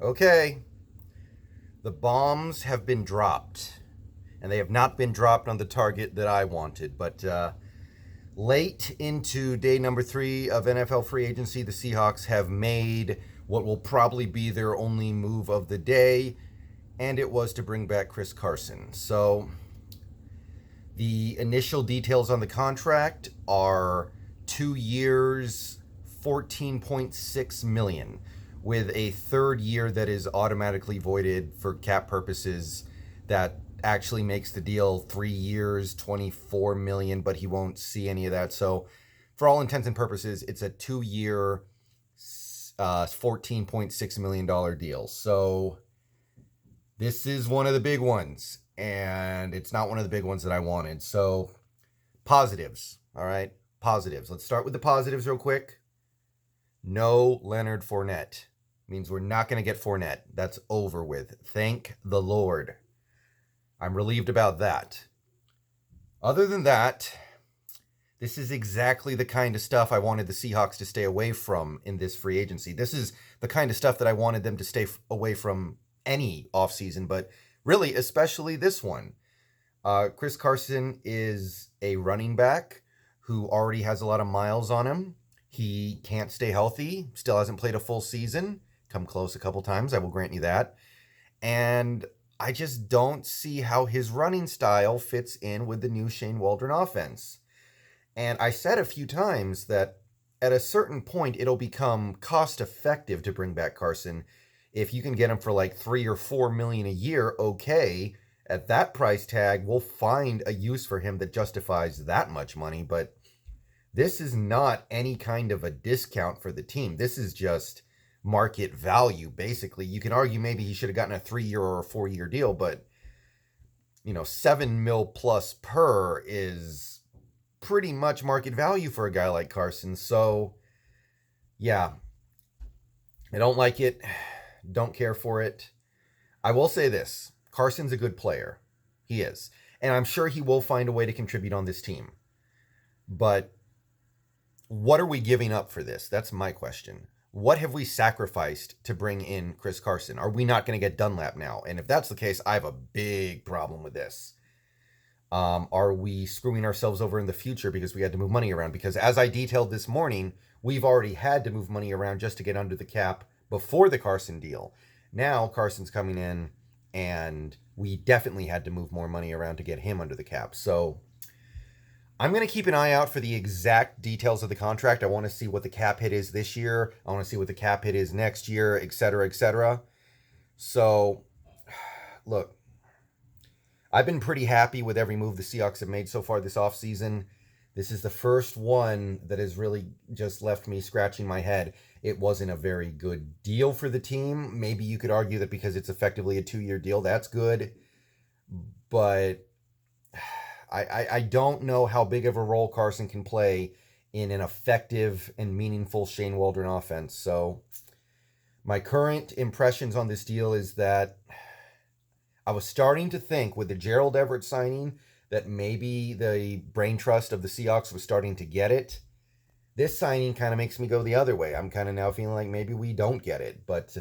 Okay, the bombs have been dropped, and they have not been dropped on the target that I wanted. But late into day number 3 of NFL free agency, the Seahawks have made what will probably be their only move of the day, and it was to bring back Chris Carson. So the initial details on the contract are 2 years, 14.6 million, with a third year that is automatically voided for cap purposes. That actually makes the deal 3 years, 24 million, but he won't see any of that. So for all intents and purposes, it's a 2 year, $14.6 million deal. So this is one of the big ones, and it's not one of the big ones that I wanted. So positives, all right? Positives. Let's start with the positives real quick. No Leonard Fournette. Means we're not going to get Fournette. That's over with. Thank the Lord. I'm relieved about that. Other than that, this is exactly the kind of stuff I wanted the Seahawks to stay away from in this free agency. This is the kind of stuff that I wanted them to stay away from any offseason, but really, especially this one. Chris Carson is a running back who already has a lot of miles on him. He can't stay healthy, still hasn't played a full season. Come close a couple times, I will grant you that. And I just don't see how his running style fits in with the new Shane Waldron offense. And I said a few times that at a certain point, it'll become cost effective to bring back Carson. If you can get him for like 3 or 4 million a year, okay. At that price tag, we'll find a use for him that justifies that much money. But this is not any kind of a discount for the team. This is just market value, basically. You can argue maybe he should have gotten a 3-year or a 4-year deal, but 7 mil plus per is pretty much market value for a guy like Carson. So yeah, I don't like it. Don't care for it. I will say this. Carson's a good player. He is. And I'm sure he will find a way to contribute on this team. But what are we giving up for this? That's my question. What have we sacrificed to bring in Chris Carson? Are we not going to get Dunlap now? And if that's the case, I have a big problem with this. Are we screwing ourselves over in the future because we had to move money around? Because as I detailed this morning, we've already had to move money around just to get under the cap before the Carson deal. Now Carson's coming in, and we definitely had to move more money around to get him under the cap. So I'm going to keep an eye out for the exact details of the contract. I want to see what the cap hit is this year. I want to see what the cap hit is next year, et cetera, et cetera. So, look, I've been pretty happy with every move the Seahawks have made so far this offseason. This is the first one that has really just left me scratching my head. It wasn't a very good deal for the team. Maybe you could argue that because it's effectively a 2-year deal, that's good. But I don't know how big of a role Carson can play in an effective and meaningful Shane Waldron offense. So my current impressions on this deal is that I was starting to think with the Gerald Everett signing that maybe the brain trust of the Seahawks was starting to get it. This signing kind of makes me go the other way. I'm kind of now feeling like maybe we don't get it. But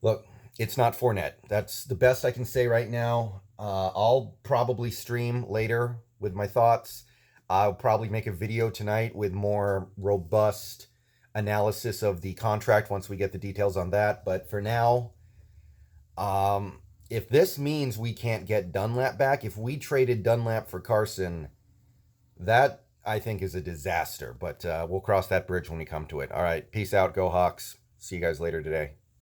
look, it's not Fournette. That's the best I can say right now. I'll probably stream later with my thoughts. I'll probably make a video tonight with more robust analysis of the contract once we get the details on that. But for now, if this means we can't get Dunlap back, if we traded Dunlap for Carson, that I think is a disaster. But we'll cross that bridge when we come to it. All right, peace out. Go Hawks. See you guys later today.